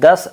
10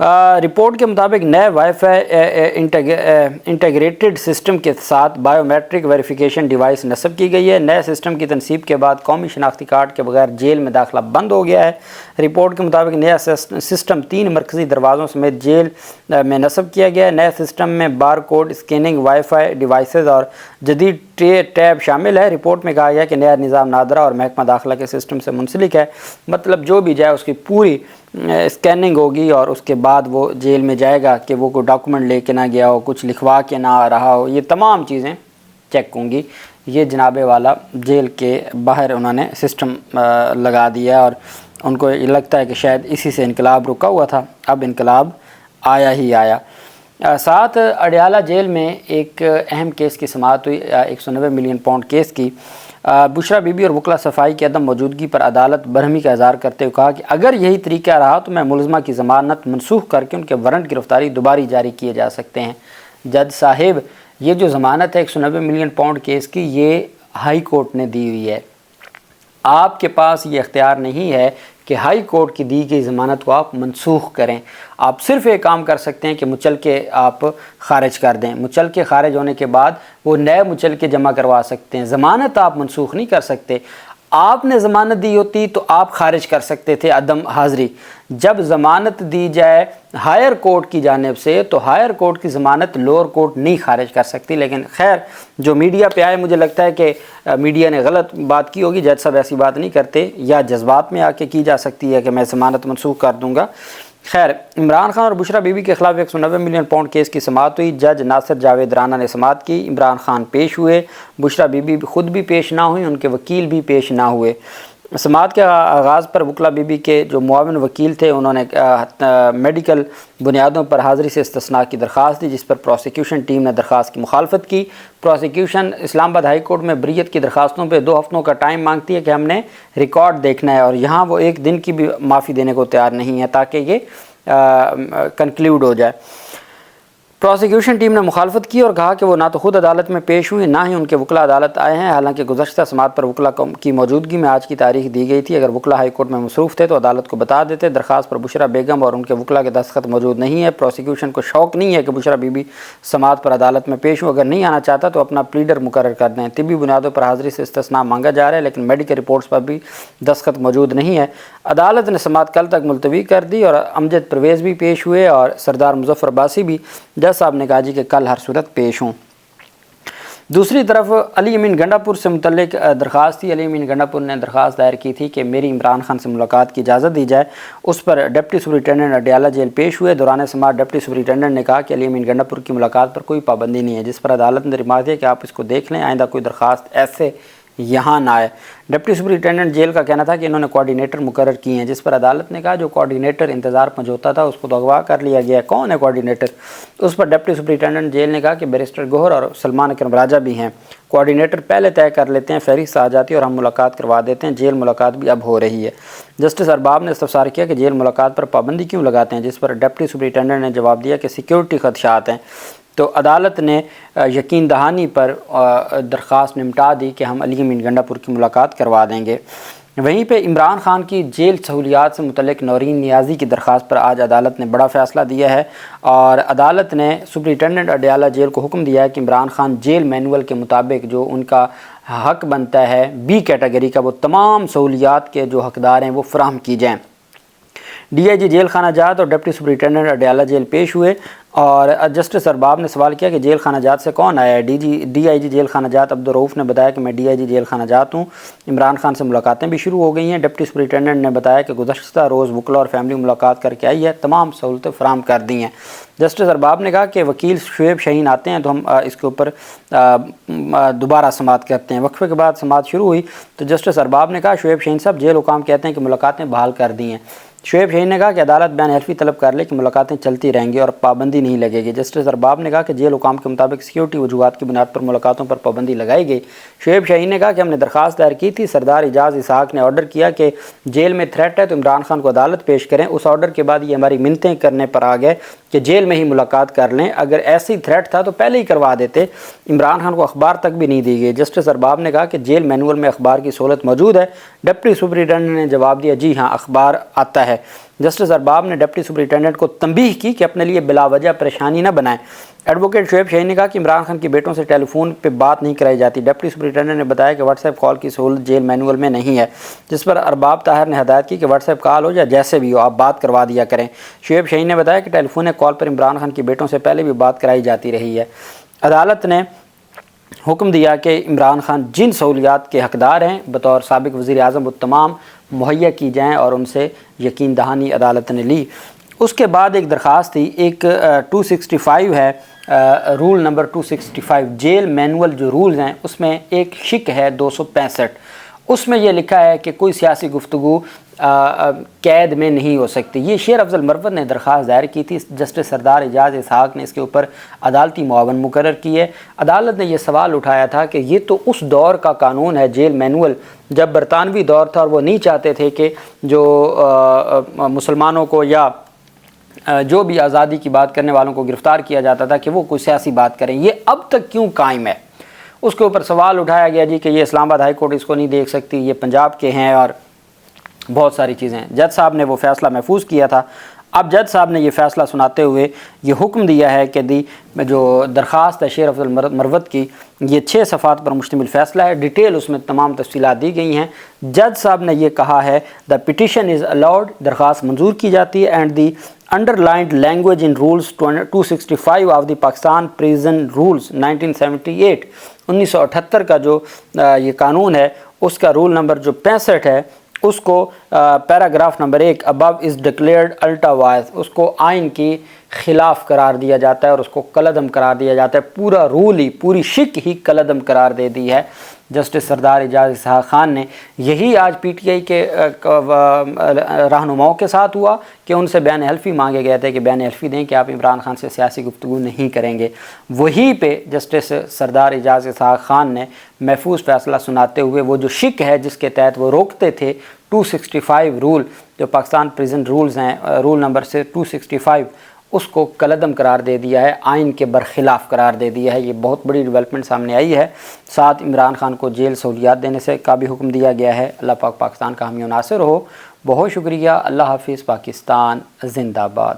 report کے مطابق نئے وائی فائی انٹیگریٹڈ سسٹم کے ساتھ بائیو میٹرک ویریفیکیشن ڈیوائس نصب کی گئی ہے۔ نئے سسٹم کی تنصیب کے بعد قومی شناختی کارڈ کے بغیر جیل میں داخلہ بند ہو گیا ہے۔ رپورٹ کے مطابق نیا سسٹم 3 مرکزی دروازوں سمیت جیل میں نصب کیا گیا ہے۔ نئے سسٹم میں bar code scanning, wi fi devices اور جدید ٹیب شامل ہے۔ رپورٹ میں کہا گیا کہ نیا نظام نادرہ اور محکمہ داخلہ کے سسٹم سے منسلک ہے، مطلب جو بھی جائے اس کی پوری اسکیننگ ہوگی اور اس کے بعد وہ جیل میں جائے گا کہ وہ کوئی ڈاکومنٹ لے کے نہ گیا ہو، کچھ لکھوا کے نہ آ رہا ہو، یہ تمام چیزیں چیک ہوں گی۔ یہ جناب والا جیل کے باہر انہوں نے سسٹم لگا دیا اور ان کو یہ لگتا ہے کہ شاید اسی سے انقلاب رکا ہوا تھا، اب انقلاب آیا ہی آیا۔ ساتھ اڈیالہ جیل میں ایک اہم کیس کی سماعت ہوئی، 190 ملین پاؤنڈ کیس کی۔ بشرا بی بی اور وکلا صفائی کی عدم موجودگی پر عدالت برہمی کا اظہار کرتے ہوئے کہا کہ اگر یہی طریقہ رہا تو میں ملزمہ کی ضمانت منسوخ کر کے ان کے وارنٹ گرفتاری دوباری جاری کیے جا سکتے ہیں۔ جج صاحب، یہ جو ضمانت ہے 190 ملین پاؤنڈ کیس کی، یہ ہائی کورٹ نے دی ہوئی ہے، آپ کے پاس یہ اختیار نہیں ہے کہ ہائی کورٹ کی دی گئی ضمانت کو آپ منسوخ کریں۔ آپ صرف ایک کام کر سکتے ہیں کہ مچلکے آپ خارج کر دیں، مچلکے خارج ہونے کے بعد وہ نئے مچلکے جمع کروا سکتے ہیں، ضمانت آپ منسوخ نہیں کر سکتے۔ آپ نے ضمانت دی ہوتی تو آپ خارج کر سکتے تھے عدم حاضری۔ جب ضمانت دی جائے ہائر کورٹ کی جانب سے تو ہائر کورٹ کی ضمانت لوور کورٹ نہیں خارج کر سکتی، لیکن خیر جو میڈیا پہ آئے مجھے لگتا ہے کہ میڈیا نے غلط بات کی ہوگی، جج صاحب ایسی بات نہیں کرتے، یا جذبات میں آ کے کی جا سکتی ہے کہ میں ضمانت منسوخ کر دوں گا۔ خیر، عمران خان اور بشرا بی بی کے خلاف 190 ملین پاؤنڈ کیس کی سماعت ہوئی۔ جج ناصر جاوید رانا نے سماعت کی، عمران خان پیش ہوئے، بشرا بی بی خود بھی پیش نہ ہوئی، ان کے وکیل بھی پیش نہ ہوئے۔ سماعت کے آغاز پر وکلا بی بی کے جو معاون وکیل تھے انہوں نے میڈیکل بنیادوں پر حاضری سے استثناء کی درخواست دی، جس پر پروسیکیوشن ٹیم نے درخواست کی مخالفت کی۔ پروسیکیوشن اسلام آباد ہائی کورٹ میں بریت کی درخواستوں پہ 2 ہفتوں کا ٹائم مانگتی ہے کہ ہم نے ریکارڈ دیکھنا ہے، اور یہاں وہ 1 دن کی بھی معافی دینے کو تیار نہیں ہے تاکہ یہ کنکلیوڈ ہو جائے۔ پروسیکیوشن ٹیم نے مخالفت کی اور کہا کہ وہ نہ تو خود عدالت میں پیش ہوئی نہ ہی ان کے وکلا عدالت آئے ہیں، حالانکہ گزشتہ سماعت پر وکلا کی موجودگی میں آج کی تاریخ دی گئی تھی۔ اگر وکلا ہائی کورٹ میں مصروف تھے تو عدالت کو بتا دیتے۔ درخواست پر بشرا بیگم اور ان کے وکلا کے دستخط موجود نہیں ہے۔ پروسیکیوشن کو شوق نہیں ہے کہ بشرا بی بی سماعت پر عدالت میں پیش ہوں، اگر نہیں آنا چاہتا تو اپنا پلیڈر مقرر کر دیں۔ طبی بنیادوں پر حاضری سے استثناء مانگا جا رہا ہے، لیکن میڈیکل رپورٹس پر بھی دستخط موجود نہیں ہے۔ عدالت نے سماعت کل تک ملتوی کر دی اور امجد پرویز بھی پیش ہوئے اور سردار مظفر عباسی بھی۔ جج صاحب نے کہا جی کہ کل ہر صورت پیش ہوں۔ دوسری طرف علی امین گنڈا پور سے متعلق درخواست تھی۔ علی امین گنڈا پور نے درخواست دائر کی تھی کہ میری عمران خان سے ملاقات کی اجازت دی جائے۔ اس پر ڈپٹی سپرنٹینڈنٹ اڈیالہ جیل پیش ہوئے۔ دوران سماعت ڈپٹی سپرنٹینڈنٹ نے کہا کہ علی امین گنڈا پور کی ملاقات پر کوئی پابندی نہیں ہے، جس پر عدالت نے ریمارک دیا کہ آپ اس کو دیکھ لیں، آئندہ کوئی درخواست ایسے یہاں نہ آئے۔ ڈپٹی سپرنٹینڈنٹ جیل کا کہنا تھا کہ انہوں نے کوارڈینیٹر مقرر کیے ہیں، جس پر عدالت نے کہا جو کوارڈینیٹر انتظار پہنچوتا تھا اس کو تو اغوا کر لیا گیا، کون ہے کوارڈینیٹر؟ اس پر ڈپٹی سپرنٹینڈنٹ جیل نے کہا کہ بیرسٹر گوہر اور سلمان اکرم راجہ بھی ہیں، کوارڈینیٹر پہلے طے کر لیتے ہیں، فہرست آ جاتی ہے اور ہم ملاقات کروا دیتے ہیں، جیل ملاقات بھی اب ہو رہی ہے۔ جسٹس ارباب نے استفسار کیا کہ جیل ملاقات پر پابندی کیوں لگاتے ہیں، جس پر ڈپٹی سپرنٹینڈنٹ نے جواب دیا کہ سیکیورٹی خدشات ہیں، تو عدالت نے یقین دہانی پر درخواست نمٹا دی کہ ہم علی امین گنڈا پور کی ملاقات کروا دیں گے۔ وہیں پہ عمران خان کی جیل سہولیات سے متعلق نورین نیازی کی درخواست پر آج عدالت نے بڑا فیصلہ دیا ہے، اور عدالت نے سپرنٹینڈنٹ اڈیالہ جیل کو حکم دیا ہے کہ عمران خان جیل مینول کے مطابق جو ان کا حق بنتا ہے بی کیٹیگری کا، وہ تمام سہولیات کے جو حقدار ہیں وہ فراہم کی جائیں۔ ڈی آئی جی جیل خانہ جات اور ڈپٹی سپرنٹینڈنٹ اڈیالہ جیل پیش ہوئے، اور جسٹس ارباب نے سوال کیا کہ جیل خانہ جات سے کون آیا ہے؟ ڈی آئی جی جیل خانہ جات عبدالرؤف نے بتایا کہ میں ڈی آئی جی جیل خانہ جات ہوں، عمران خان سے ملاقاتیں بھی شروع ہو گئی ہیں۔ ڈپٹی سپرنٹینڈنٹ نے بتایا کہ گزشتہ روز وکلا اور فیملی ملاقات کر کے آئی ہے، تمام سہولتیں فراہم کر دی ہیں۔ جسٹس ارباب نے کہا کہ وکیل شعیب شاہین آتے ہیں تو ہم اس کے اوپر دوبارہ سماعت کرتے ہیں۔ وقفے کے بعد سماعت شروع ہوئی تو جسٹس ارباب نے کہا شعیب شاہین صاحب جیل حکام کہتے ہیں کہ ملاقاتیں بحال کر دی ہیں۔ شعیب شاہین نے کہا کہ عدالت بیان حلفی طلب کر لے کہ ملاقاتیں چلتی رہیں گی اور پابندی نہیں لگے گی۔ جسٹس ارباب نے کہا کہ جیل حکام کے مطابق سیکیورٹی وجوہات کی بنیاد پر ملاقاتوں پر پابندی لگائی گئی۔ شعیب شاہین نے کہا کہ ہم نے درخواست دائر کی تھی، سردار اعجاز اسحاق نے آرڈر کیا کہ جیل میں تھریٹ ہے تو عمران خان کو عدالت پیش کریں، اس آرڈر کے بعد یہ ہماری منتیں کرنے پر آ گئے کہ جیل میں ہی ملاقات کر لیں، اگر ایسی تھریٹ تھا تو پہلے ہی کروا دیتے، عمران خان کو اخبار تک بھی نہیں دی گئی۔ جسٹس ارباب نے کہا کہ جیل مینول میں اخبار کی سہولت موجود ہے۔ ڈپٹی سپرنٹینڈنٹ نے جواب دیا جی ہاں اخبار آتا ہے۔ جسٹس ارباب نے ڈپٹی سپرنٹینڈنٹ کو تنبیہ کی کہ اپنے لیے بلا وجہ پریشانی نہ بنائیں۔ ایڈوکیٹ شعیب شاہین نے کہا کہ عمران خان کے بیٹوں سے ٹیلی فون پہ بات نہیں کرائی جاتی۔ ڈپٹی سپرنٹینڈنٹ نے بتایا کہ واٹس ایپ کال کی سہولت جیل مینول میں نہیں ہے، جس پر ارباب طاہر نے ہدایت کی کہ واٹس ایپ کال ہو یا جیسے بھی ہو آپ بات کروا دیا کریں۔ شعیب شاہین نے بتایا کہ ٹیلی فون کال پر عمران خان کے بیٹوں سے پہلے بھی بات کرائی جاتی رہی ہے۔ عدالت نے حکم دیا کہ عمران خان جن سہولیات کے حقدار ہیں بطور سابق وزیر اعظم وہ تمام مہیا کی جائیں، اور ان سے یقین دہانی عدالت نے لی۔ اس کے بعد ایک درخواست تھی، ایک 265 ہے، رول نمبر 265 جیل مینول جو رولز ہیں اس میں ایک شک ہے 265، اس میں یہ لکھا ہے کہ کوئی سیاسی گفتگو قید میں نہیں ہو سکتی۔ یہ شیر افضل مروت نے درخواست دائر کی تھی، جسٹس سردار اعجاز اسحاق نے اس کے اوپر عدالتی معاون مقرر کی ہے۔ عدالت نے یہ سوال اٹھایا تھا کہ یہ تو اس دور کا قانون ہے جیل مینول جب برطانوی دور تھا، اور وہ نہیں چاہتے تھے کہ جو مسلمانوں کو یا جو بھی آزادی کی بات کرنے والوں کو گرفتار کیا جاتا تھا کہ وہ کوئی سیاسی بات کریں، یہ اب تک کیوں قائم ہے؟ اس کے اوپر سوال اٹھایا گیا جی کہ یہ اسلام آباد ہائی کورٹ اس کو نہیں دیکھ سکتی، یہ پنجاب کے ہیں، اور بہت ساری چیزیں۔ جج صاحب نے وہ فیصلہ محفوظ کیا تھا۔ اب جج صاحب نے یہ فیصلہ سناتے ہوئے یہ حکم دیا ہے کہ جو درخواست ہے شیر افضل مروت کی، یہ 6 صفحات پر مشتمل فیصلہ ہے، ڈیٹیل اس میں تمام تفصیلات دی گئی ہیں۔ جج صاحب نے یہ کہا ہے دا پٹیشن از الاؤڈ، درخواست منظور کی جاتی ہے، and the underlined language in rules 265 of the Pakistan prison rules 1978 1978 کا جو یہ قانون ہے اس کا رول نمبر جو 65 ہے اس کو paragraph number 1 above is declared ultra vires، اس کو آئین کی خلاف قرار دیا جاتا ہے اور اس کو کالعدم قرار دیا جاتا ہے۔ پورا رول ہی، پوری شک ہی کالعدم قرار دے دی ہے جسٹس سردار اعجاز اسحاق خان نے۔ یہی آج پی ٹی آئی کے رہنماؤں کے ساتھ ہوا کہ ان سے بیان حلفی مانگے گئے تھے کہ بیان حلفی دیں کہ آپ عمران خان سے سیاسی گفتگو نہیں کریں گے۔ وہیں پہ جسٹس سردار اعجاز اسحاق خان نے محفوظ فیصلہ سناتے ہوئے وہ جو شک ہے جس کے تحت وہ روکتے تھے 265 رول جو پاکستان پریزن رولز ہیں، رول نمبر سے 265، اس کو کالعدم قرار دے دیا ہے، آئین کے برخلاف قرار دے دیا ہے۔ یہ بہت بڑی ڈیولپمنٹ سامنے آئی ہے۔ ساتھ عمران خان کو جیل سہولیات دینے سے کا بھی حکم دیا گیا ہے۔ اللہ پاک پاکستان کا حامی و ناصر ہو۔ بہت شکریہ۔ اللہ حافظ۔ پاکستان زندہ باد۔